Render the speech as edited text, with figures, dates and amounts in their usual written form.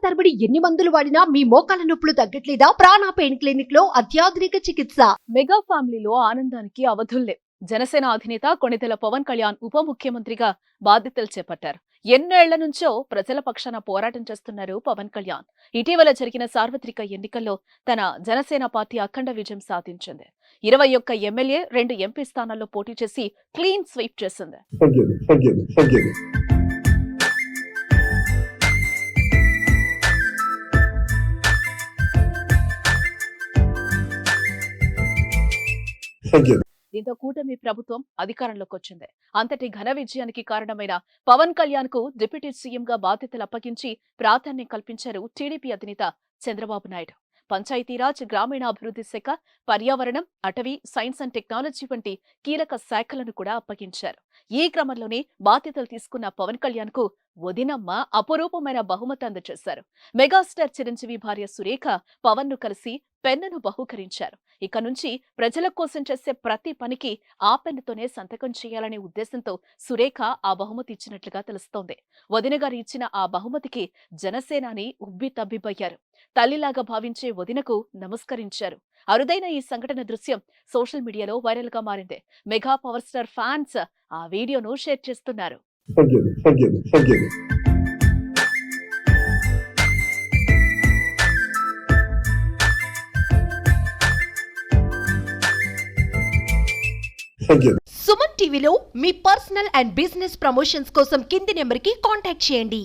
తరబడి ఎన్ని మందులు వాడినా మీ మోకాల నొప్పులు తగ్గట్లేదా? ప్రాణ పెయిన్ క్లినిక్ లో అత్యాధునిక చికిత్స. మెగా ఫ్యామిలీలో ఆనందానికి అవధుల్లే. జనసేన అధినేత కొణిదెల పవన్ కళ్యాణ్ ఉప ముఖ్యమంత్రిగా బాధ్యతలు చేపట్టారు. ఎన్నేళ్ల నుంచో ప్రజల పక్షాన పోరాటం చేస్తున్నారు పవన్ కళ్యాణ్. ఇటీవల జరిగిన సార్వత్రిక ఎన్నికల్లో తన జనసేన పార్టీ అఖండ విజయం సాధించింది. 21 ఎమ్మెల్యే, 2 ఎంపీ స్థానాల్లో పోటీ చేసి క్లీన్ స్వీప్ చేసింది. దీంతో కూటమి ప్రభుత్వం అధికారంలోకి వచ్చింది. అంతటి ఘన విజయానికి కారణమైన పవన్ కళ్యాణ్ కు డిప్యూటీ సీఎంగా బాధ్యతలు అప్పగించి ప్రాధాన్యం కల్పించారు టీడీపీ అధినేత చంద్రబాబు నాయుడు. పంచాయతీరాజ్, గ్రామీణాభివృద్ధి శాఖ, పర్యావరణం, అటవీ, సైన్స్ అండ్ టెక్నాలజీ వంటి కీలక శాఖలను కూడా అప్పగించారు. ఈ క్రమంలోనే బాధ్యతలు తీసుకున్న పవన్ కళ్యాణ్ కు వదినమ్మ అపురూపమైన బహుమతి అందజేశారు. మెగాస్టార్ చిరంజీవి భార్య సురేఖ పవన్ ను కలిసి పెన్నును బహూకరించారు. ఇక నుంచి ప్రజల కోసం చేసే ప్రతి పనికి ఆ పెన్నుతోనే సంతకం చేయాలనే ఉద్దేశంతో సురేఖ ఆ బహుమతి ఇచ్చినట్లుగా తెలుస్తోంది. వదిన గారు ఇచ్చిన ఆ బహుమతికి జనసేనాని ఉబ్బి తబ్బిబ్బయ్యారు. తల్లిలాగా భావించే వదినకు నమస్కరించారు. అరుదైన ఈ సంఘటన దృశ్యం సోషల్ మీడియాలో వైరల్ గా మారింది. మెగా పవర్ స్టార్ ఫ్యాన్స్ ఆ వీడియోను షేర్ చేస్తున్నారు. సుమన్ టీవీలో మీ పర్సనల్ అండ్ బిజినెస్ ప్రమోషన్స్ కోసం కింది నెంబర్ కి కాంటాక్ట్ చేయండి.